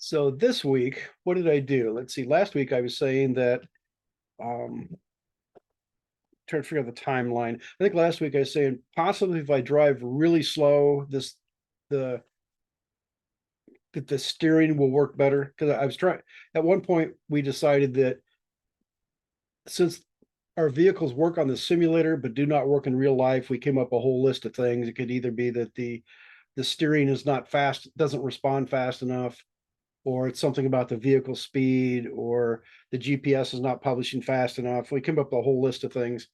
So this week, what did I do? Let's see. Last week I was saying that trying to figure out the timeline. I think last week I was saying possibly if I drive really slow, the that the steering will work better. Because I was trying at one point we decided that since our vehicles work on the simulator but do not work in real life, we came up a whole list of things. It could either be that the steering is not fast, doesn't respond fast enough, or it's something about the vehicle speed, or the GPS is not publishing fast enough. We came up with a whole list of things.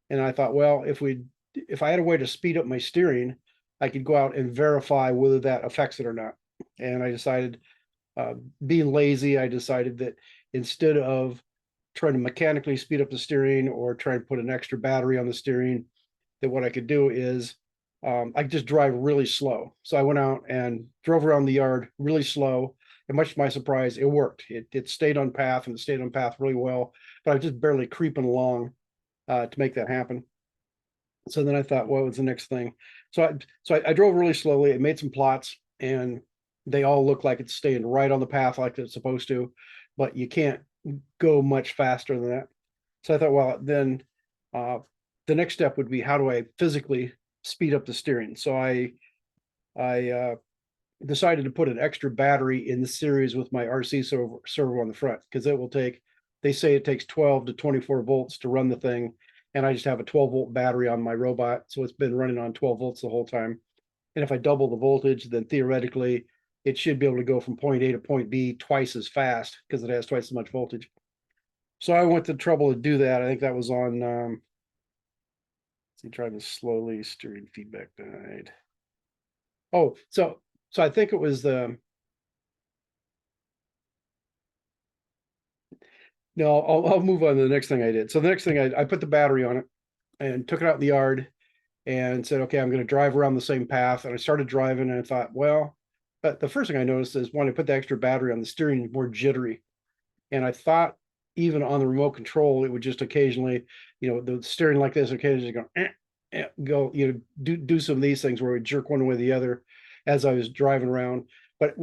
And I thought, well, if I had a way to speed up my steering, I could go out and verify whether that affects it or not. And I decided, uh, being lazy, I decided that instead of trying to mechanically speed up the steering or try and put an extra battery on the steering, that what I could do is I could just drive really slow. So I went out and drove around the yard really slow. And much to my surprise, it worked. It stayed on path and it stayed on path really well. But I was just barely creeping along to make that happen. So then I thought, what was the next thing? So I drove really slowly. I made some plots, and they all look like it's staying right on the path like it's supposed to, but you can't go much faster than that. So I thought, well, then uh, the next step would be how do I physically speed up the steering? So I decided to put an extra battery in the series with my RC servo on the front because it will take. They say it takes 12 to 24 volts to run the thing, and I just have a 12-volt battery on my robot, so it's been running on 12 volts the whole time. And if I double the voltage, then theoretically it should be able to go from point A to point B twice as fast because it has twice as much voltage. So I went to trouble to do that. I think that was on see, driving slowly, steering feedback died. Oh, so I think it was the no, I'll move on to the next thing I did. So the next thing I put the battery on it and took it out in the yard and said, okay, I'm going to drive around the same path. And I started driving and I thought, well, but the first thing I noticed is when I put the extra battery on, the steering more jittery. And I thought even on the remote control, it would just occasionally, the steering like this, occasionally go, do some of these things where it would jerk one way or the other as I was driving around. But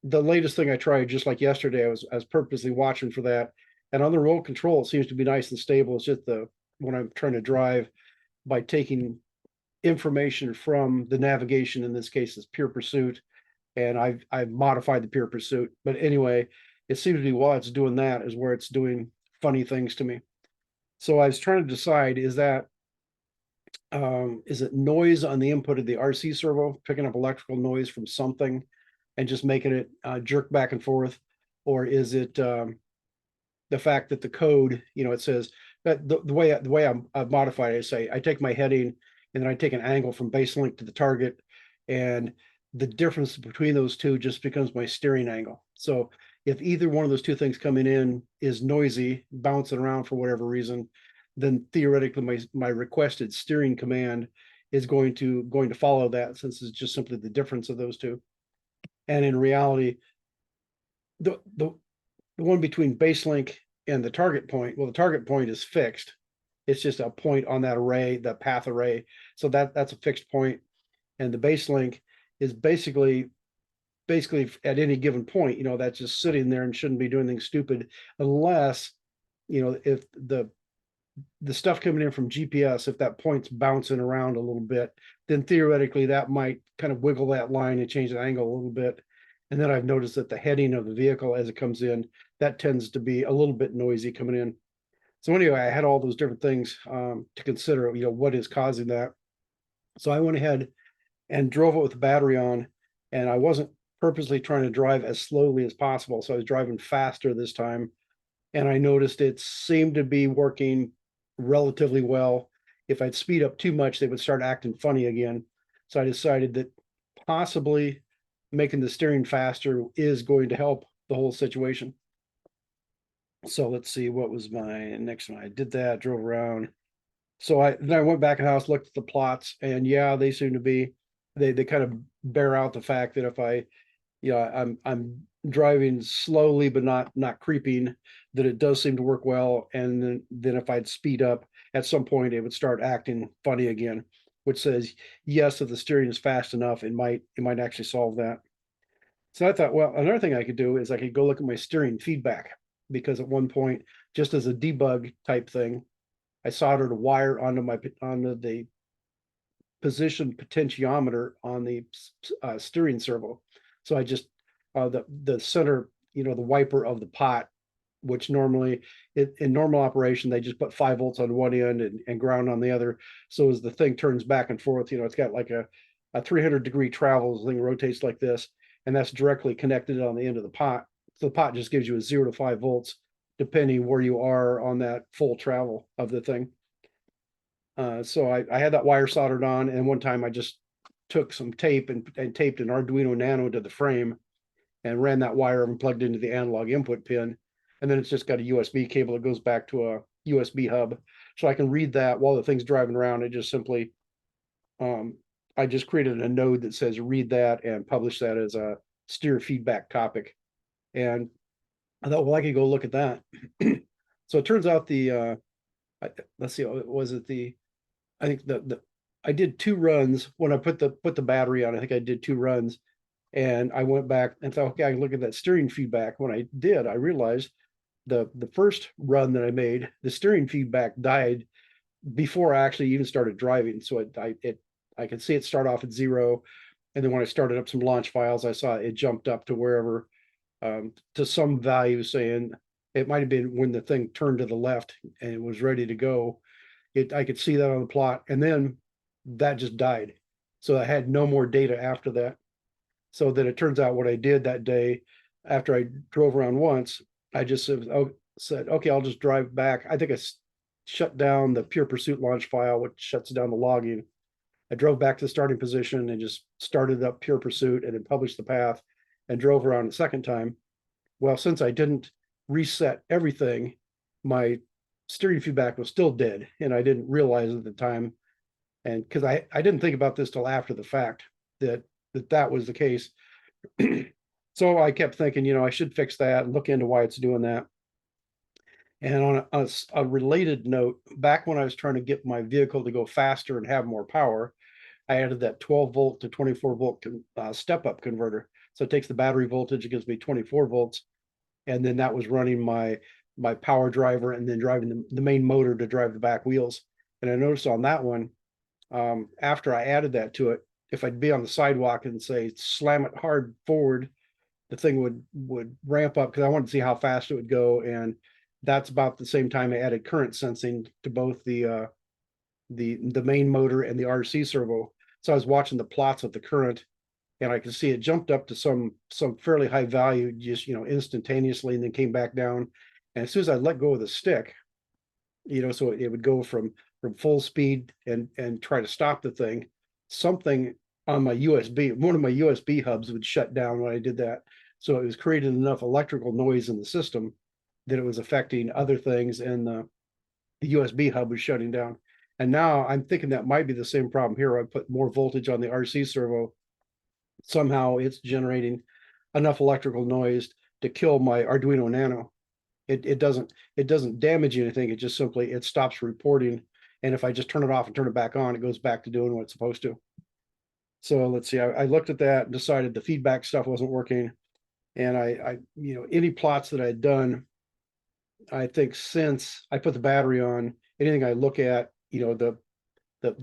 the latest thing I tried, just like yesterday, I was purposely watching for that. And on the remote control, it seems to be nice and stable. It's just when I'm trying to drive by taking information from the navigation, in this case is Pure Pursuit, and I've modified the Pure Pursuit. But anyway, it seems to be while it's doing that is where it's doing funny things to me. So I was trying to decide, is it noise on the input of the RC servo picking up electrical noise from something and just making it jerk back and forth, or is it the fact that the code, it says that the way I've modified it, I say I take my heading and then I take an angle from base link to the target, and the difference between those two just becomes my steering angle. So if either one of those two things coming in is noisy, bouncing around for whatever reason, then theoretically my requested steering command is going to follow that, since it's just simply the difference of those two. And in reality, the one between base link and the target point, well, the target point is fixed. It's just a point on that array, the path array. So that's a fixed point. And the base link is basically at any given point, that's just sitting there and shouldn't be doing anything stupid unless, if the stuff coming in from GPS, if that point's bouncing around a little bit, then theoretically that might kind of wiggle that line and change the angle a little bit. And then I've noticed that the heading of the vehicle as it comes in, that tends to be a little bit noisy coming in. So anyway, I had all those different things to consider, what is causing that. So I went ahead and drove it with the battery on, and I wasn't purposely trying to drive as slowly as possible. So I was driving faster this time, and I noticed it seemed to be working relatively well. If I'd speed up too much, they would start acting funny again. So I decided that possibly making the steering faster is going to help the whole situation. So let's see, what was my next one? I did that, drove around. So then I went back in the house, looked at the plots, and yeah, they seem to be they kind of bear out the fact that if I'm driving slowly but not creeping, that it does seem to work well. And then if I'd speed up at some point, it would start acting funny again, which says yes, if the steering is fast enough, it might actually solve that. So I thought, well, another thing I could do is I could go look at my steering feedback, because at one point, just as a debug type thing, I soldered a wire onto the position potentiometer on the steering servo. So I just the center, the wiper of the pot, which normally in normal operation they just put 5 volts on one end and ground on the other. So as the thing turns back and forth, it's got like a 300-degree travel. The thing rotates like this, and that's directly connected on the end of the pot. So the pot just gives you a 0 to 5 volts depending where you are on that full travel of the thing. So I had that wire soldered on, and one time I just took some tape and taped an Arduino Nano to the frame and ran that wire and plugged into the analog input pin. And then it's just got a USB cable that goes back to a USB hub. So I can read that while the thing's driving around. It just simply, I just created a node that says read that and publish that as a steer feedback topic. And I thought, well, I could go look at that. So it turns out let's see, was it I think I did 2 runs when I put the battery on. I think I did 2 runs, and I went back and thought, okay, I can look at that steering feedback. When I did, I realized the first run that I made, the steering feedback died before I actually even started driving. So I could see it start off at 0, and then when I started up some launch files, I saw it jumped up to wherever, to some value saying it might have been when the thing turned to the left and it was ready to go. I could see that on the plot, and then that just died. So I had no more data after that. So then it turns out what I did that day, after I drove around once, I just said, okay, I'll just drive back. I think I shut down the Pure Pursuit launch file, which shuts down the logging. I drove back to the starting position and just started up Pure Pursuit and then published the path and drove around the second time. Well, since I didn't reset everything, my steering feedback was still dead, and I didn't realize at the time. And because I didn't think about this till after the fact that that was the case. So I kept thinking, I should fix that and look into why it's doing that. And on a related note, back when I was trying to get my vehicle to go faster and have more power, I added that 12 volt to 24 volt step up converter. So it takes the battery voltage, it gives me 24 volts, and then that was running my power driver and then driving the main motor to drive the back wheels. And I noticed on that one, after I added that to it, if I'd be on the sidewalk and say slam it hard forward, the thing would ramp up because I wanted to see how fast it would go. And that's about the same time I added current sensing to both the main motor and the RC servo. So I was watching the plots of the current, and I could see it jumped up to some fairly high value just instantaneously, and then came back down. And as soon as I let go of the stick, so it would go from full speed and try to stop the thing. Something on my USB, one of my USB hubs would shut down when I did that. So it was creating enough electrical noise in the system that it was affecting other things, and the USB hub was shutting down. And now I'm thinking that might be the same problem here. I put more voltage on the RC servo. Somehow it's generating enough electrical noise to kill my Arduino Nano. It doesn't damage anything. It just simply it stops reporting. And if I just turn it off and turn it back on, it goes back to doing what it's supposed to. So let's see. I looked at that and decided the feedback stuff wasn't working. And I any plots that I'd done, I think since I put the battery on, anything I look at, the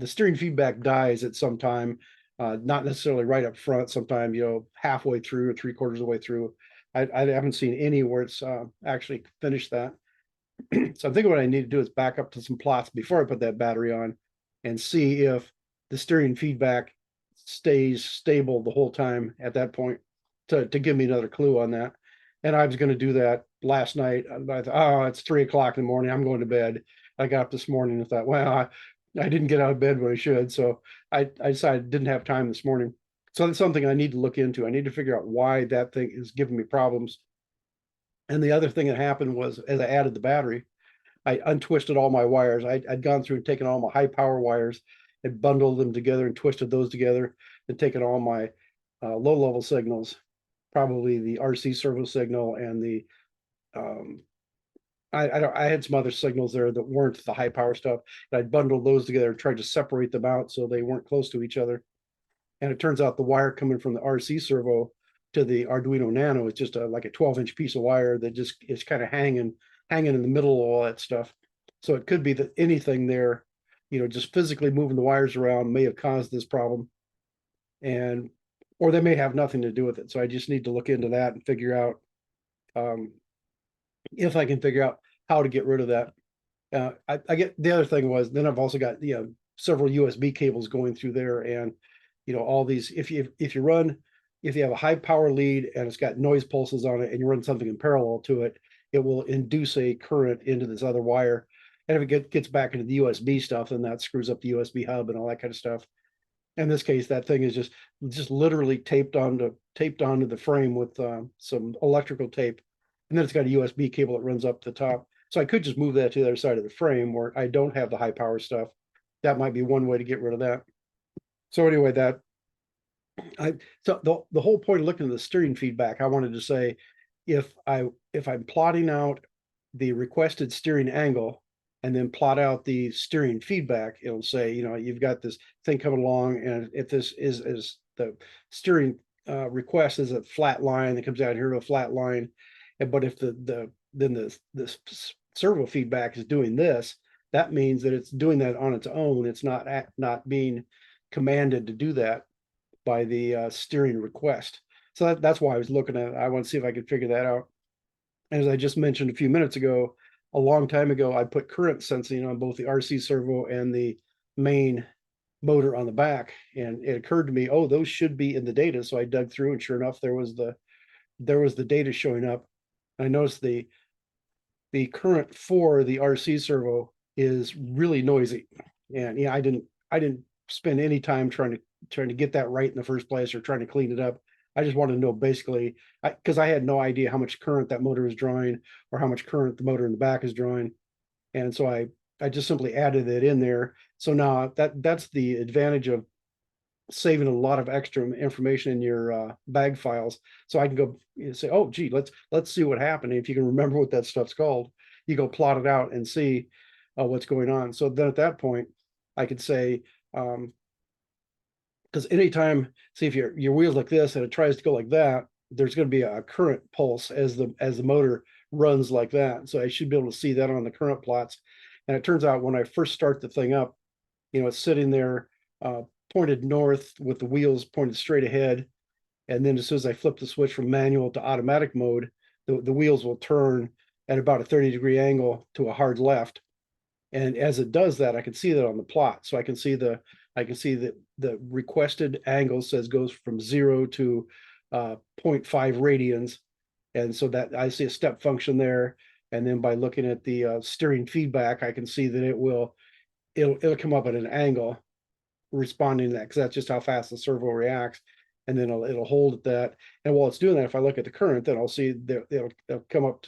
steering feedback dies at some time, not necessarily right up front. Sometime halfway through or 3/4 of the way through. I haven't seen any where it's actually finished that. So I'm thinking what I need to do is back up to some plots before I put that battery on and see if the steering feedback stays stable the whole time at that point to give me another clue on that. And I was going to do that last night. I thought, oh, it's 3 o'clock in the morning. I'm going to bed. I got up this morning and thought, well, I didn't get out of bed when I should. So I decided I didn't have time this morning. So that's something I need to look into. I need to figure out why that thing is giving me problems. And the other thing that happened was as I added the battery, I untwisted all my wires. I'd gone through and taken all my high power wires and bundled them together and twisted those together and taken all my low level signals, probably the RC servo signal and the I had some other signals there that weren't the high power stuff. And I'd bundled those together and tried to separate them out so they weren't close to each other. And it turns out the wire coming from the RC servo to the Arduino Nano is just like a 12-inch piece of wire that just is kind of hanging in the middle of all that stuff. So it could be that anything there, just physically moving the wires around may have caused this problem, and or they may have nothing to do with it. So I just need to look into that and figure out um, if I can figure out how to get rid of that. I get the other thing was then I've also got several USB cables going through there, and all these. If you have a high power lead and it's got noise pulses on it, and you run something in parallel to it, it will induce a current into this other wire. And if it gets back into the USB stuff, then that screws up the USB hub and all that kind of stuff. In this case, that thing is just literally taped onto the frame with some electrical tape, and then it's got a USB cable that runs up the top. So I could just move that to the other side of the frame where I don't have the high power stuff. That might be one way to get rid of that. So anyway, the whole point of looking at the steering feedback, I wanted to say, if I'm plotting out the requested steering angle and then plot out the steering feedback, it'll say, you've got this thing coming along, and if this is the steering request is a flat line that comes out here to a flat line, but if the servo feedback is doing this, that means that it's doing that on its own. It's not being commanded to do that by the steering request. So that's why I was looking at it. I want to see if I could figure that out. As I just mentioned a few minutes ago, a long time ago, I put current sensing on both the RC servo and the main motor on the back, and it occurred to me, oh, those should be in the data. So I dug through, and sure enough, there was the data showing up. I noticed the current for the RC servo is really noisy, and I didn't spend any time trying to get that right in the first place or trying to clean it up. I just wanted to know basically, because I had no idea how much current that motor is drawing or how much current the motor in the back is drawing, and so I just simply added it in there. So now that's the advantage of saving a lot of extra information in your bag files. So I can go say, oh, gee, let's see what happened. And if you can remember what that stuff's called, you go plot it out and see what's going on. So then at that point, I could say, because anytime, see if your wheel's like this and it tries to go like that, there's going to be a current pulse as the motor runs like that. So I should be able to see that on the current plots. And it turns out when I first start the thing up, it's sitting there pointed north with the wheels pointed straight ahead. And then as soon as I flip the switch from manual to automatic mode, the wheels will turn at about a 30-degree angle to a hard left. And as it does that, I can see that on the plot. So I can see that the requested angle goes from 0 to 0.5 radians. And so that I see a step function there. And then by looking at the steering feedback, I can see that it'll come up at an angle responding to that, because that's just how fast the servo reacts. And then it'll hold at that. And while it's doing that, if I look at the current, then I'll see that it'll come up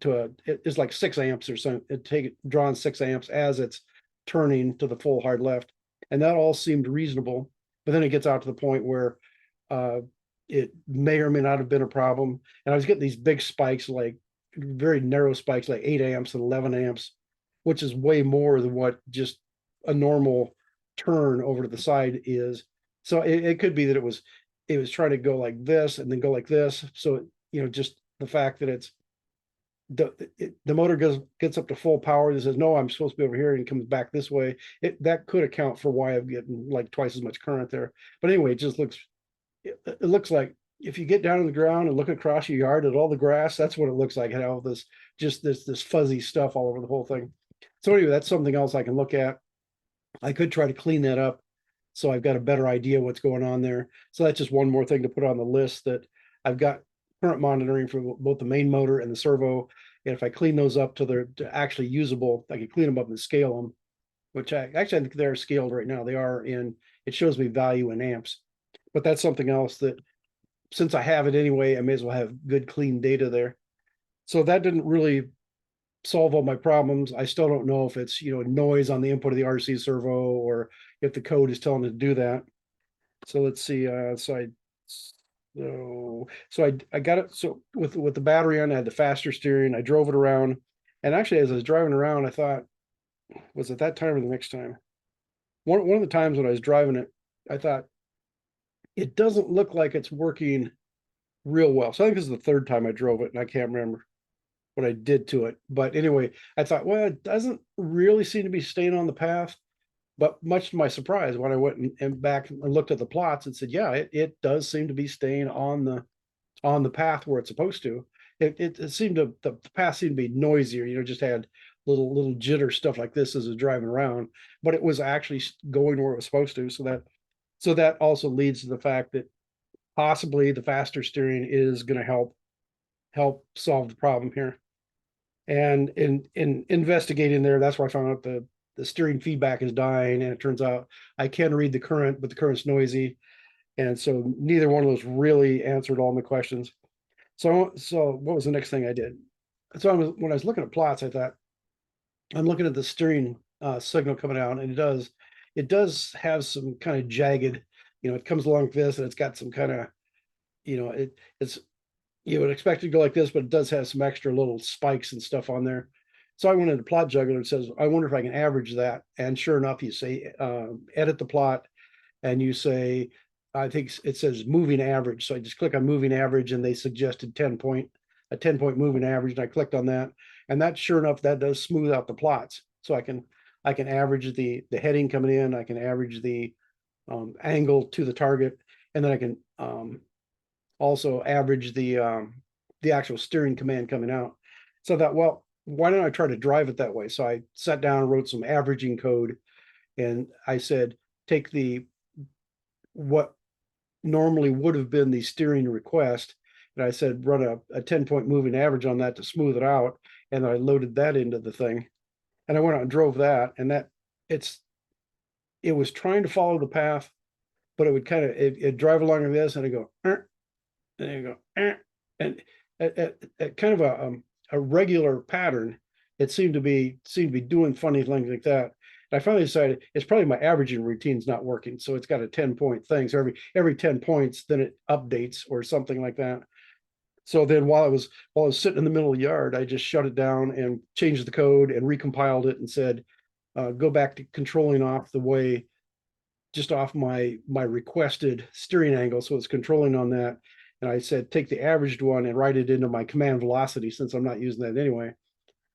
it's like 6 amps or something. Drawing 6 amps as it's turning to the full hard left. And that all seemed reasonable. But then it gets out to the point where it may or may not have been a problem. And I was getting these big spikes, like very narrow spikes, like 8 amps and 11 amps, which is way more than what just a normal turn over to the side is. So it could be that it was trying to go like this and then go like this. So, just the fact that the motor gets up to full power and says, no, I'm supposed to be over here, and comes back this way. That could account for why I'm getting like twice as much current there. But anyway, it looks like if you get down on the ground and look across your yard at all the grass, that's what it looks like. And all this fuzzy stuff all over the whole thing. So anyway, that's something else I can look at. I could try to clean that up so I've got a better idea what's going on there. So that's just one more thing to put on the list, that I've got current monitoring for both the main motor and the servo. And if I clean those up till they're actually usable, I can clean them up and scale them, which I think they're scaled right now. They are, and it shows me value in amps. But that's something else that, since I have it anyway, I may as well have good clean data there. So that didn't really solve all my problems. I still don't know if it's noise on the input of the RC servo, or if the code is telling it to do that. So let's see. So I got it. So with the battery on, I had the faster steering. I drove it around, and actually, as I was driving around, I thought, was it that time or the next time? One of the times when I was driving it, I thought, it doesn't look like it's working real well. So I think this is the third time I drove it, and I can't remember what I did to it. But anyway, I thought, well, it doesn't really seem to be staying on the path. But much to my surprise, when I went and back and looked at the plots and said, yeah, it does seem to be staying on the path where it's supposed to. It seemed to the path seemed to be noisier, just had little jitter stuff like this as it's driving around, but it was actually going where it was supposed to. So that also leads to the fact that possibly the faster steering is going to help solve the problem here. And in investigating there, that's where I found out the steering feedback is dying, and it turns out I can read the current, but the current's noisy, and so neither one of those really answered all my questions. So what was the next thing I did? So when I was looking at plots, I thought I'm looking at the steering signal coming out, and it does have some kind of jagged, it comes along like this, and it's got some kind of, it's you would expect it to go like this, but it does have some extra little spikes and stuff on there. So I went into Plot Juggler and says, I wonder if I can average that. And sure enough, you say edit the plot, and you say, I think it says moving average. So I just click on moving average, and they suggested a 10-point moving average. And I clicked on that. And that sure enough, that does smooth out the plots. So I can average the heading coming in, I can average the angle to the target, and then I can also average the actual steering command coming out. So that, well, why don't I try to drive it that way? So I sat down and wrote some averaging code, and I said, take what normally would have been the steering request, and I said run a 10-point moving average on that to smooth it out, and I loaded that into the thing, and I went out and drove that, and it's it was trying to follow the path, but it would kind of it drive along like this, and I go, and you go, and at kind of a regular pattern, it seemed to be doing funny things like that. And I finally decided it's probably my averaging routine's not working. So it's got a 10-point thing. So every 10 points, then it updates or something like that. So then while I was sitting in the middle of the yard, I just shut it down and changed the code and recompiled it and said, go back to controlling off the way, just off my requested steering angle. So it's controlling on that. And I said, take the averaged one and write it into my command velocity, since I'm not using that anyway.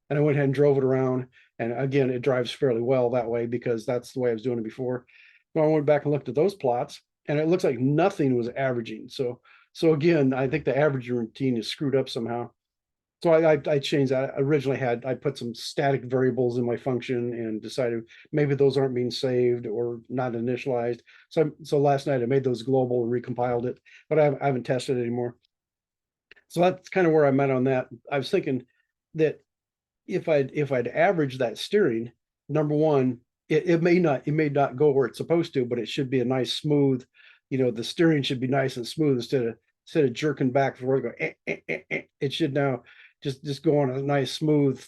And I went ahead and drove it around. And again, it drives fairly well that way, because that's the way I was doing it before. So I went back and looked at those plots, and it looks like nothing was averaging. So again, I think the averaging routine is screwed up somehow. So I changed that. I put some static variables in my function and decided maybe those aren't being saved or not initialized. So last night I made those global and recompiled it, but I haven't tested it anymore. So that's kind of where I'm at on that. I was thinking that if I'd average that steering, number one, it may not go where it's supposed to, but it should be a nice smooth, the steering should be nice and smooth instead of jerking back before it go, it should now just go on a nice smooth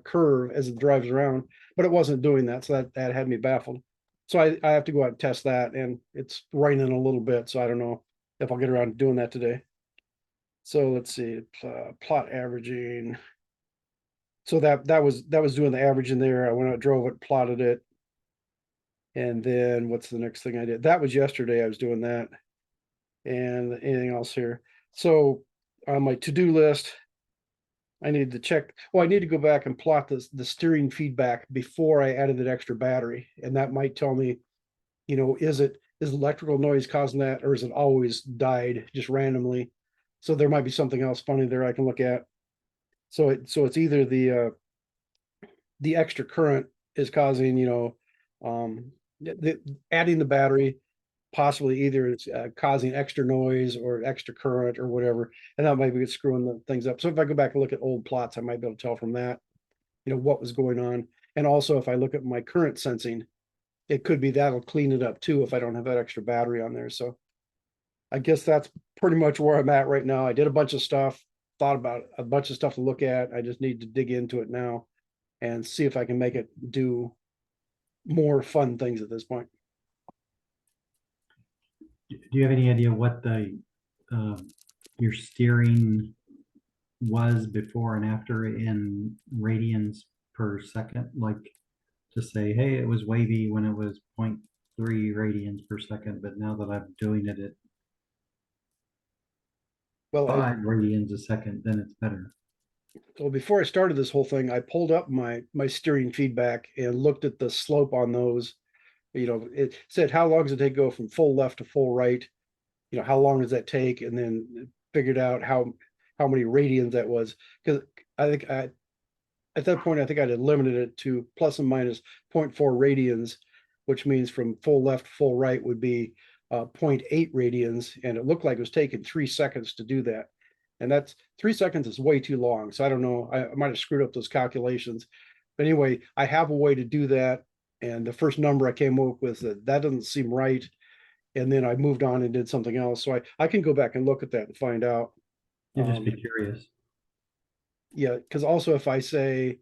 curve as it drives around. But it wasn't doing that, so that had me baffled. So I have to go out and test that, and it's raining a little bit, so I don't know if I'll get around to doing that today. So let's see, plot averaging. So that was doing the averaging there. I went out, drove it, plotted it, and then what's the next thing I did? That was yesterday. I was doing that, and anything else here? So on my to-do list, I need to check. Oh, I need to go back and plot the steering feedback before I added that extra battery, and that might tell me, is electrical noise causing that, or is it always died just randomly? So there might be something else funny there I can look at. So it's either the extra current is causing, adding the battery, possibly either it's causing extra noise or extra current or whatever, and that might be screwing the things up. So if I go back and look at old plots, I might be able to tell from that, what was going on. And also, if I look at my current sensing, it could be that'll clean it up too if I don't have that extra battery on there. So I guess that's pretty much where I'm at right now. I did a bunch of stuff, thought about a bunch of stuff to look at. I just need to dig into it now and see if I can make it do more fun things at this point. Do you have any idea what the your steering was before and after in radians per second? Like to say, hey, it was wavy when it was 0.3 radians per second, but now that I'm doing it, Well, 5 radians a second, then it's better. so before I started this whole thing, I pulled up my steering feedback and looked at the slope on those. You know, it said how long does it take to go from full left to full right? You know, how long does that take? And then figured out how many radians that was. Because I think at that point I think I'd limited it to plus and minus 0.4 radians, which means from full left to full right would be 0.8 radians, and it looked like it was taking 3 seconds to do that. And that's 3 seconds is way too long. So I don't know. I might have screwed up those calculations. But anyway, I have a way to do that. And the first number I came up with that doesn't seem right. And then I moved on and did something else. So I can go back and look at that and find out. You'd just be Um, curious. yeah, because also if I say,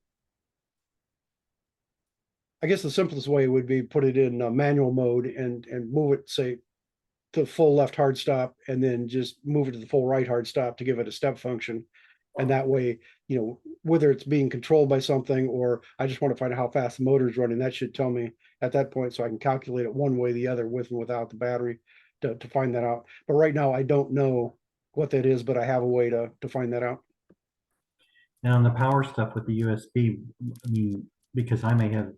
I guess the simplest way would be put it in manual mode and move it, say, to full left hard stop, and then just move it to the full right hard stop to give it a step function. And that way, you know, whether it's being controlled by something or I just want to find out how fast the motor is running, that should tell me at that point so I can calculate it one way or the other with and without the battery to find that out. But right now I don't know what that is, but I have a way to find that out. Now, on the power stuff with the USB, I mean, because I may have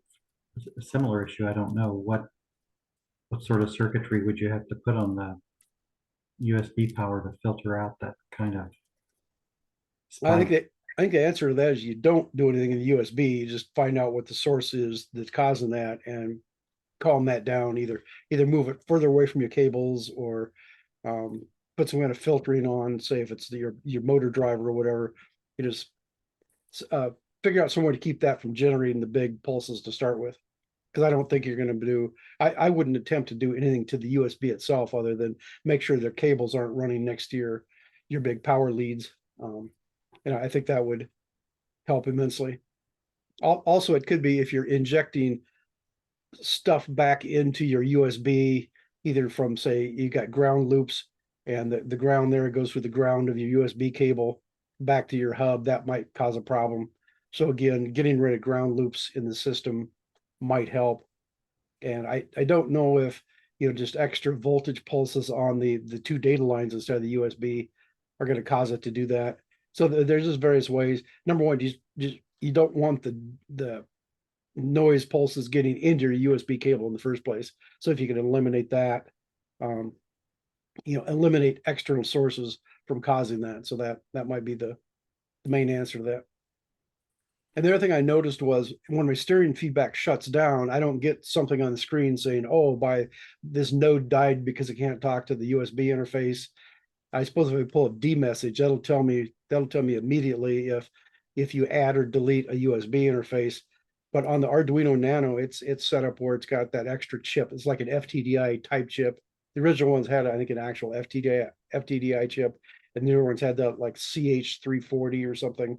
a similar issue, I don't know what sort of circuitry would you have to put on the USB power to filter out that kind of I think spike. that I think the answer to that is you don't do anything in the USB. You just find out what the source is that's causing that and calm that down. Either move it further away from your cables or put some kind of filtering on. Say if it's your motor driver or whatever, you just uh, figure out some way to keep that from generating the big pulses to start with. Because I don't think you're going to do. I wouldn't attempt to do anything to the USB itself other than make sure their cables aren't running next to your big power leads. And I think that would help immensely. Also, it could be if you're injecting stuff back into your USB, either from, say, you got ground loops and the ground there goes through the ground of your USB cable back to your hub, that might cause a problem. So again, getting rid of ground loops in the system might help. And I don't know if, you know, just extra voltage pulses on the two data lines instead of the USB are going to cause it to do that. So there's just various ways. Number one, you don't want the noise pulses getting into your USB cable in the first place. So if you can eliminate that, um, you know, eliminate external sources from causing that. So that might be the main answer to that. And the other thing I noticed was when my steering feedback shuts down, I don't get something on the screen saying, "Oh, by this node died because it can't talk to the USB interface." I suppose if I pull a D message, that'll tell me immediately if you add or delete a USB interface. But on the Arduino Nano, it's set up where it's got that extra chip. It's like an FTDI type chip. The original ones had, I think, an actual FTDI chip, and the newer ones had that like CH340 or something.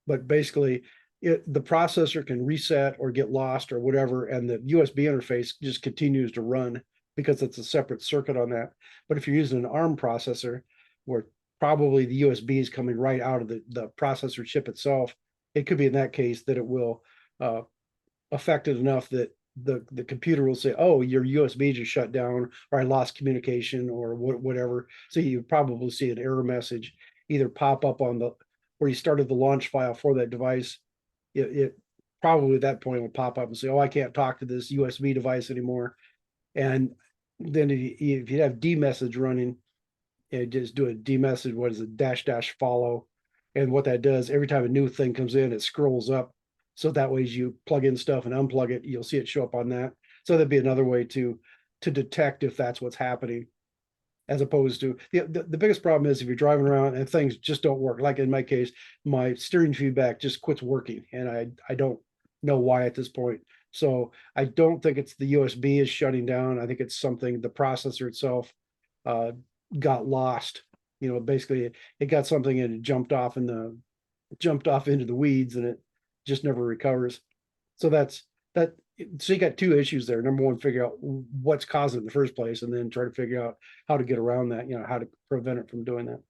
But basically, the processor can reset or get lost or whatever, and the USB interface just continues to run because it's a separate circuit on that. But if you're using an ARM processor, where probably the USB is coming right out of the processor chip itself, it could be in that case that it will uh, affect it enough that the computer will say, "Oh, your USB just shut down," or "I lost communication," or whatever. So you probably see an error message either pop up on the where you started the launch file for that device. It probably at that point will pop up and say, "Oh, I can't talk to this USB device anymore." And then if you have D message running, and just do a D message, what is it, dash dash follow. And what that does, every time a new thing comes in, it scrolls up. So that way, as you plug in stuff and unplug it, you'll see it show up on that. So that'd be another way to detect if that's what's happening, as opposed to the biggest problem is if you're driving around and things just don't work. Like in my case, my steering feedback just quits working, and I don't know why at this point. So I don't think it's the USB is shutting down. I think it's something the processor itself uh, got lost. You know, basically it got something and it jumped off into the weeds and it just never recovers. So that's that. So you got two issues there. Number one, figure out what's causing it in the first place, and then try to figure out how to get around that. You know, how to prevent it from doing that.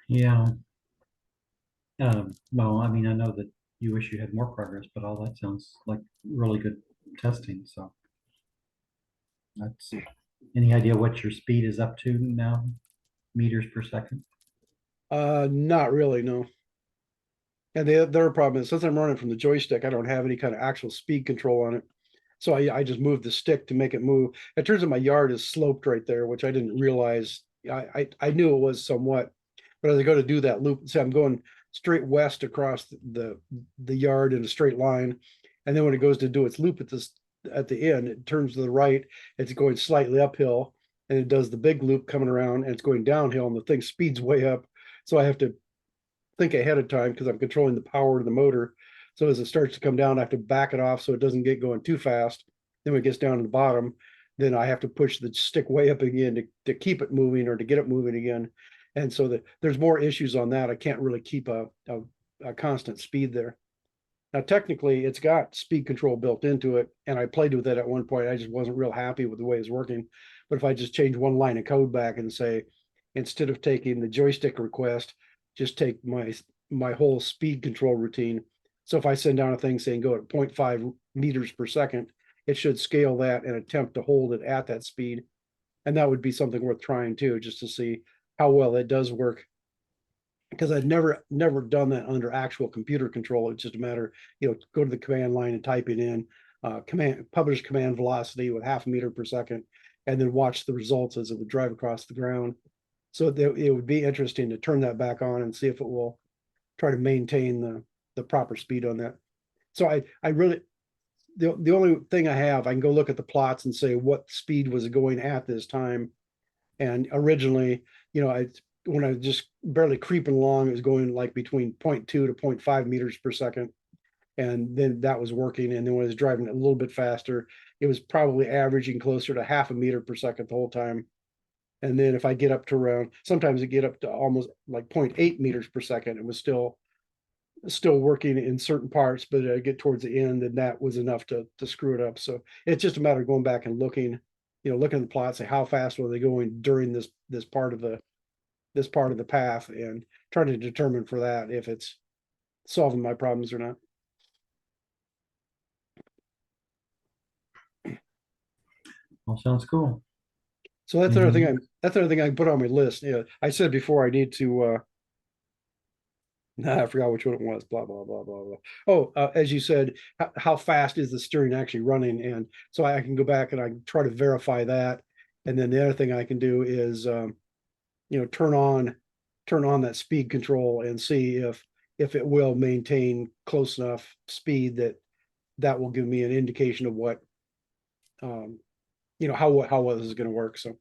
Yeah. Well, I mean, I know that you wish you had more progress, but all that sounds like really good testing. So that's Any idea what your speed is up to now, meters per second? Not really, no. And the other problem is since I'm running from the joystick, I don't have any kind of actual speed control on it. So I just moved the stick to make it move. It turns out my yard is sloped right there, which I didn't realize. I knew it was somewhat, but as I go to do that loop, see, I'm going straight west across the yard in a straight line, and then when it goes to do its loop at the end, it turns to the right. It's going slightly uphill, and it does the big loop coming around, and it's going downhill, and the thing speeds way up. So I have to think ahead of time because I'm controlling the power of the motor. So as it starts to come down, I have to back it off so it doesn't get going too fast. Then when it gets down to the bottom, then I have to push the stick way up again to keep it moving or to get it moving again. And so there's more issues on that. I can't really keep a constant speed there. Now, technically, it's got speed control built into it, and I played with it at one point. I just wasn't real happy with the way it's working. But if I just change one line of code back and say, instead of taking the joystick request, just take my whole speed control routine. So if I send down a thing saying go at 0.5 meters per second, it should scale that and attempt to hold it at that speed. And that would be something worth trying too, just to see how well it does work. Because I'd never done that under actual computer control. It's just a matter, go to the command line and type it in, publish command velocity with 0.5 meter per second, and then watch the results as it would drive across the ground. So it would be interesting to turn that back on and see if it will try to maintain the proper speed on that. So I really, the only thing I have, I can go look at the plots and say what speed was it going at this time. And originally, when I was just barely creeping along, it was going like between 0.2 to 0.5 meters per second. And then that was working. And then when I was driving it a little bit faster, it was probably averaging closer to 0.5 meter per second the whole time. And then if I get up to around, sometimes it get up to almost like 0.8 meters per second, it was still working in certain parts, but I get towards the end, and that was enough to screw it up. So it's just a matter of going back and looking at the plot, say how fast were they going during this part of the path, and trying to determine for that if it's solving my problems or not. All sounds cool. So that's another thing I put on my list. Yeah, I said before I need to I forgot which one it was. Blah blah blah blah blah. Oh, as you said, how fast is the steering actually running? And so I can go back and I can try to verify that. And then the other thing I can do is, turn on that speed control and see if it will maintain close enough speed that will give me an indication of what, how well this is going to work. So.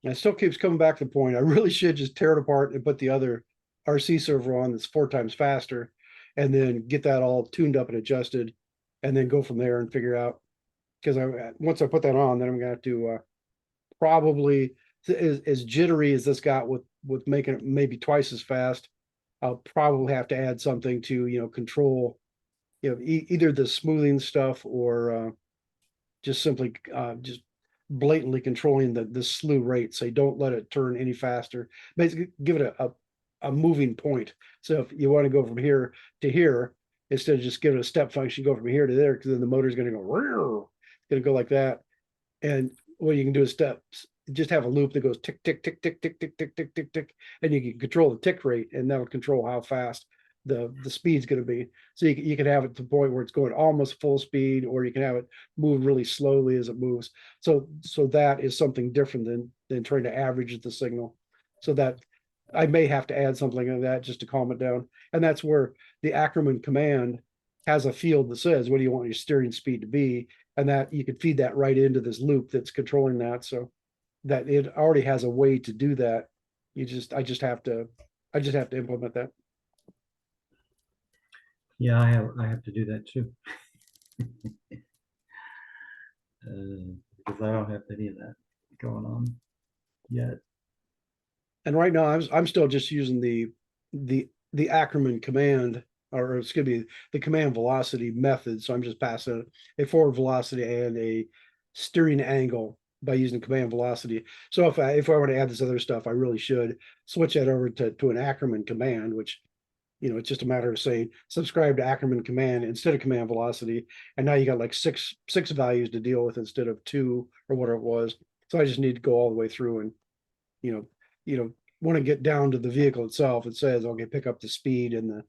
And it still keeps coming back to the point. I really should just tear it apart and put the other RC server on that's 4 times faster, and then get that all tuned up and adjusted, and then go from there and figure out. Because once I put that on, then I'm gonna have to probably, as jittery as this got with making it maybe twice as fast, I'll probably have to add something to control either the smoothing stuff or just simply just blatantly controlling the slew rate. Say don't let it turn any faster. Basically, give it a moving point. So if you want to go from here to here, instead of just giving it a step function, go from here to there, because then the motor's going to go, it's going to go like that. And what you can do is just have a loop that goes tick, tick, tick, tick, tick, tick, tick, tick, tick, tick, and you can control the tick rate, and that'll control how fast the speed's going to be. So you can have it to the point where it's going almost full speed, or you can have it move really slowly as it moves. So that is something different than trying to average the signal. So that I may have to add something like that just to calm it down. And that's where the Ackerman command has a field that says, what do you want your steering speed to be? And that you could feed that right into this loop that's controlling that. So that it already has a way to do that. I just have to implement that. Yeah, I have to do that too. Because I don't have any of that going on yet. And right now I'm still just using the Ackerman command, or it's going to be the command velocity method. So I'm just passing a forward velocity and a steering angle by using command velocity. So if I were to add this other stuff, I really should switch that over to an Ackerman command, which It's just a matter of saying subscribe to Ackerman command instead of command velocity. And now you got like six values to deal with instead of two or whatever it was. So I just need to go all the way through and, you know, want to get down to the vehicle itself. It says, okay, pick up the speed and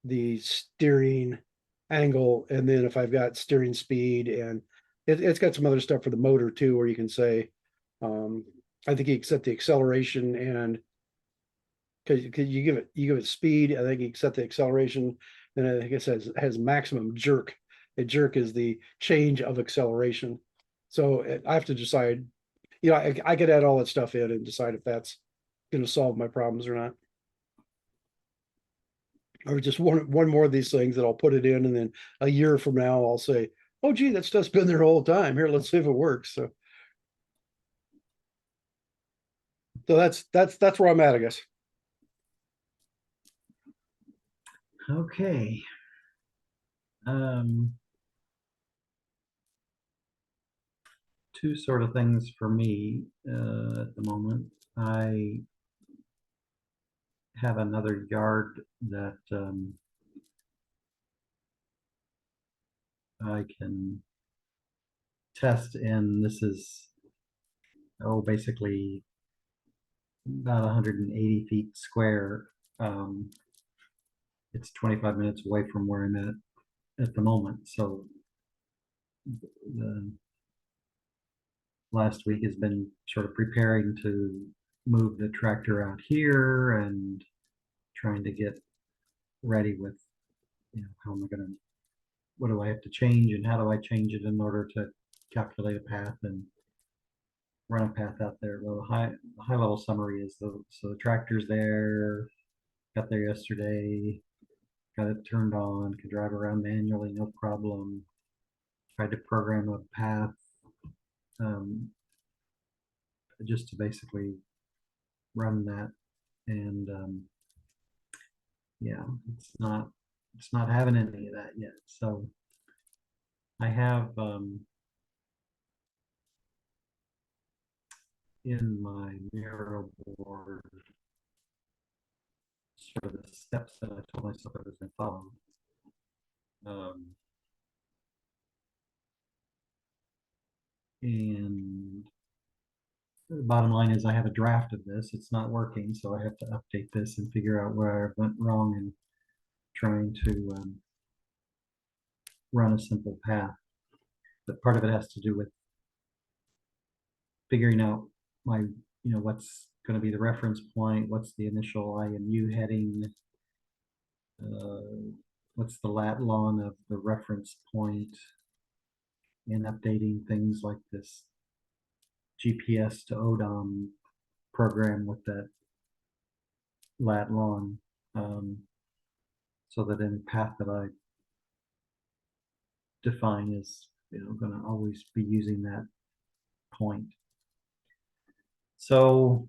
the steering angle. And then if I've got steering speed and it's got some other stuff for the motor too, where you can say, I think you set the acceleration and because you give it speed. I think you set the acceleration. Then I think it says has maximum jerk. A jerk is the change of acceleration. So I have to decide. I could add all that stuff in and decide if that's going to solve my problems or not. Or just one more of these things that I'll put it in, and then a year from now I'll say, "Oh, gee, that stuff's been there all the time. Here, let's see if it works." So that's where I'm at, I guess. Okay. Um, two sort of things for me at the moment. I have another yard that I can test, and this is basically about 180 feet square. It's 25 minutes away from where I'm at the moment. So the last week has been sort of preparing to move the tractor out here and trying to get ready with, how am I going to, what do I have to change and how do I change it in order to calculate a path and run a path out there. Well, the high level summary is so the tractor's there, got there yesterday, got it turned on, could drive around manually, no problem. Tried to program a path just to basically run that, and yeah, it's not having any of that yet. So I have in my Miro board sort of the steps that I told myself I was going to follow. And the bottom line is I have a draft of this. It's not working, so I have to update this and figure out where I went wrong in trying to run a simple path. But part of it has to do with figuring out my, what's going to be the reference point, what's the initial IMU heading, what's the lat long of the reference point, and updating things like this GPS to ODOM program with that lat long, so that any path that I define is going to always be using that point. So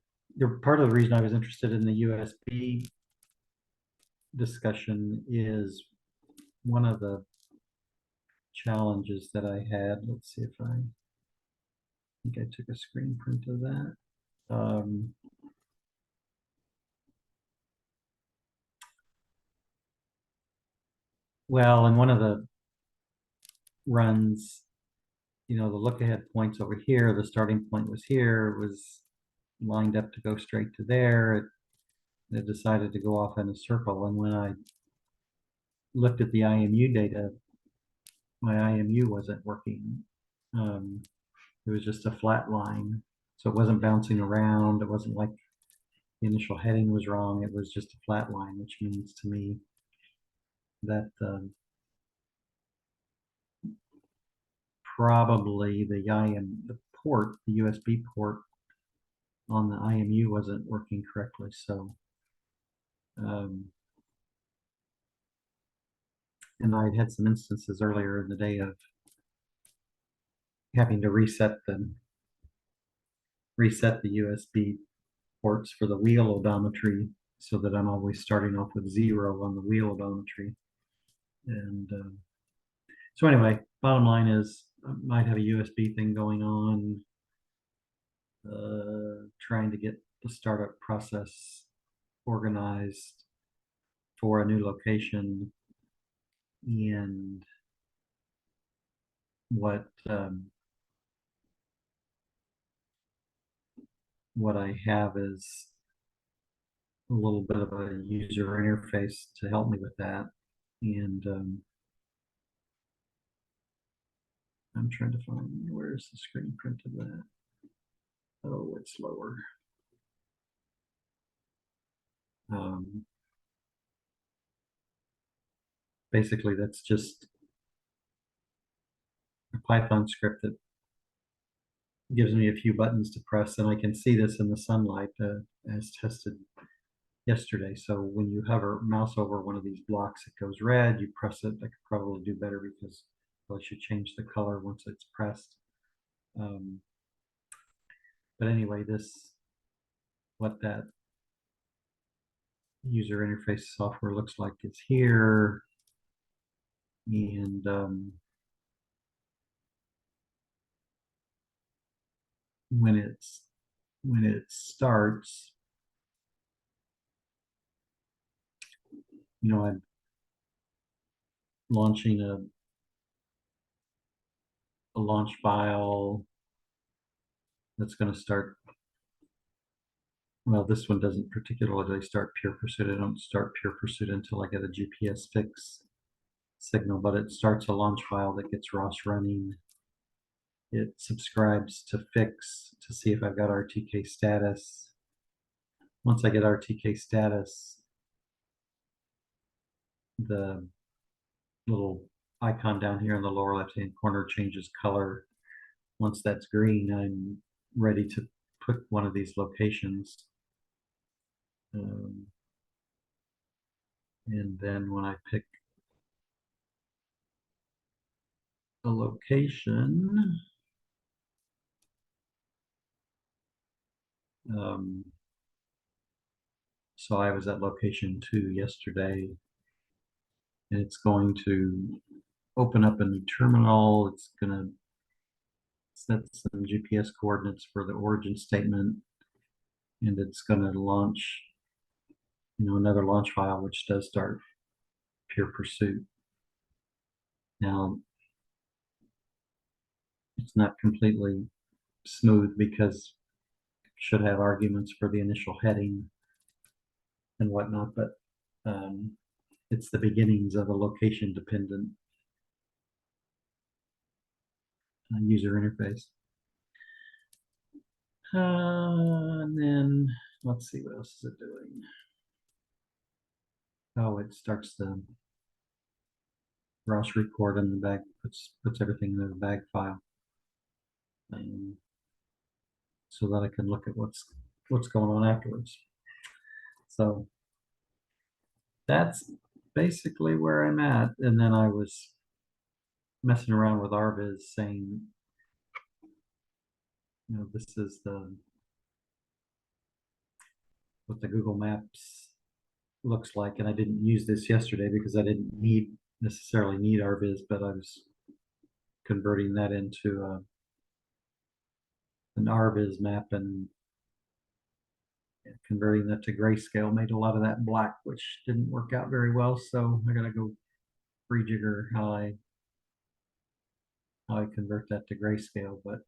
part of the reason I was interested in the USB discussion is one of the challenges that I had. Let's see if I think I took a screen print of that. Well, in one of the runs, the look ahead points over here, the starting point was here, it was lined up to go straight to there. It decided to go off in a circle. And when I looked at the IMU data, my IMU wasn't working. It was just a flat line. So it wasn't bouncing around. It wasn't like the initial heading was wrong. It was just a flat line, which means to me that probably the USB port on the IMU wasn't working correctly. So, and I'd had some instances earlier in the day of having to reset the USB ports for the wheel odometry so that I'm always starting off with 0 on the wheel odometry. And so anyway, bottom line is I might have a USB thing going on, trying to get the startup process organized. for a new location, and what I have is a little bit of a user interface to help me with that. And I'm trying to find, where's the screen print of that? Oh, it's lower. Basically, that's just a Python script that gives me a few buttons to press, and I can see this in the sunlight as tested yesterday. So when you hover mouse over one of these blocks, it goes red. You press it. I could probably do better because I should change the color once it's pressed. But anyway, what that user interface software looks like is here, and when it starts, I'm launching a launch file that's going to start. Well, this one doesn't particularly start Pure Pursuit. I don't start Pure Pursuit until I get a GPS fix signal, but it starts a launch file that gets ROS running. It subscribes to fix to see if I've got RTK status. Once I get RTK status, the little icon down here in the lower left-hand corner changes color. Once that's green, I'm ready to put one of these locations. And then when I pick a location, so I was at location 2 yesterday, and it's going to open up a new terminal. It's going to set some GPS coordinates for the origin statement, and it's going to launch, another launch file, which does start Pure Pursuit. Now, it's not completely smooth because it should have arguments for the initial heading and whatnot, but it's the beginnings of a location-dependent user interface. And then let's see, what else is it doing? Oh, it starts the ROS record in the bag, puts everything in the bag file, so that I can look at what's going on afterwards. So that's basically where I'm at. And then I was messing around with RViz, saying, this is what the Google Maps looks like. And I didn't use this yesterday because I didn't necessarily need RViz, but I was converting that into an RViz map, and converting that to grayscale made a lot of that black, which didn't work out very well. So I gotta go rejigger how I convert that to grayscale, but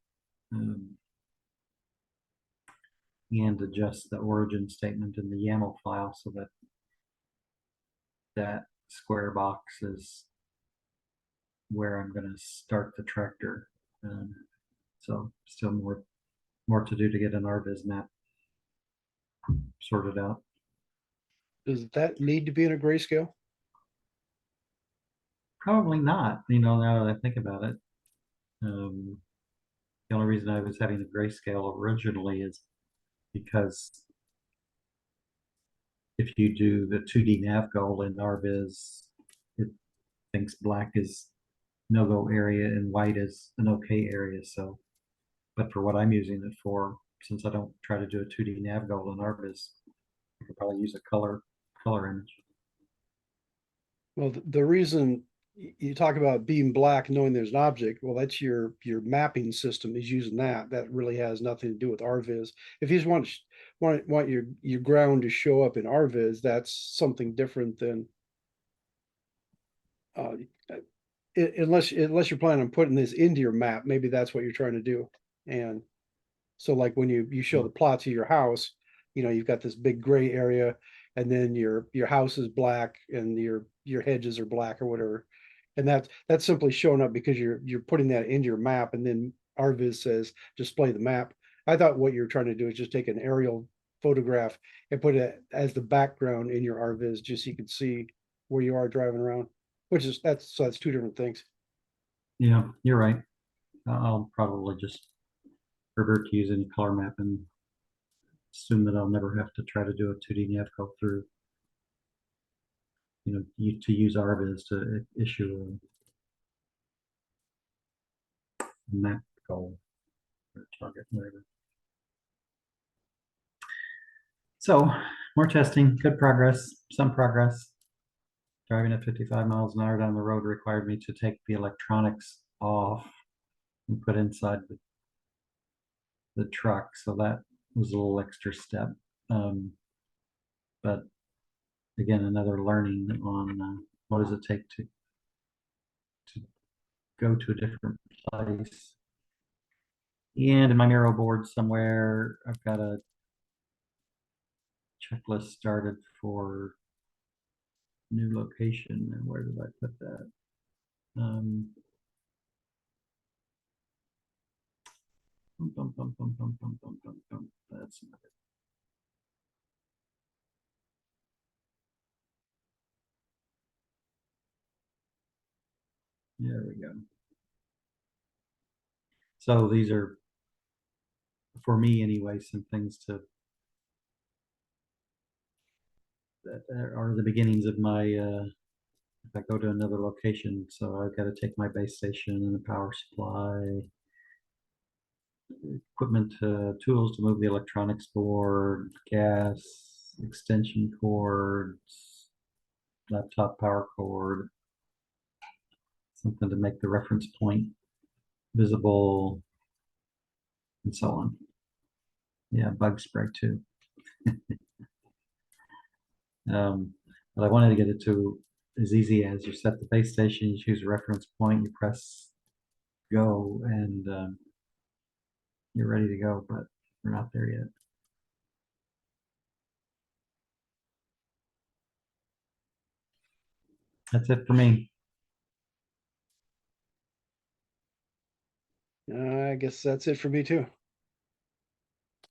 and adjust the origin statement in the YAML file so that that square box is where I'm going to start the tractor. So still more to do to get an RViz map sorted out. Does that need to be in a grayscale? Probably not, now that I think about it. The only reason I was having a grayscale originally is because if you do the 2D nav goal in RViz, it thinks black is no-go area and white is an okay area. So, but for what I'm using it for, since I don't try to do a 2D nav goal in RViz, I could probably use a color image. Well, the reason you talk about being black, knowing there's an object, well, that's your mapping system is using that. That really has nothing to do with RViz. If you just want want your ground to show up in RViz, that's something different than uh, unless you're planning on putting this into your map, maybe that's what you're trying to do. And so like when you show the plots of your house, you've got this big gray area, and then your house is black and your hedges are black or whatever. And that's simply showing up because you're putting that into your map, and then RViz says display the map. I thought what you're trying to do is just take an aerial photograph and put it as the background in your RViz, just so you can see where you are driving around, which is that's two different things. Yeah, you're right. I'll probably just revert to using color map and assume that I'll never have to try to do a 2D nav go through, to use RViz to issue a map goal or target, whatever. So more testing, good progress, some progress. Driving at 55 miles an hour down the road required me to take the electronics off and put inside the truck. So that was a little extra step. But again, another learning on what does it take to go to a different place. And in my Miro board somewhere, I've got a checklist started for new location. And where did I put that? That's not it. There we go. So these are, for me anyway, some things that are the beginnings of my, if I go to another location. So I've got to take my base station and the power supply, equipment, tools to move the electronics board, gas, extension cords, laptop power cord, something to make the reference point visible, and so on. Yeah, bug spray too. But I wanted to get it to as easy as you set the base station, you choose a reference point, you press go, and you're ready to go, but we're not there yet. That's it for me. I guess that's it for me too.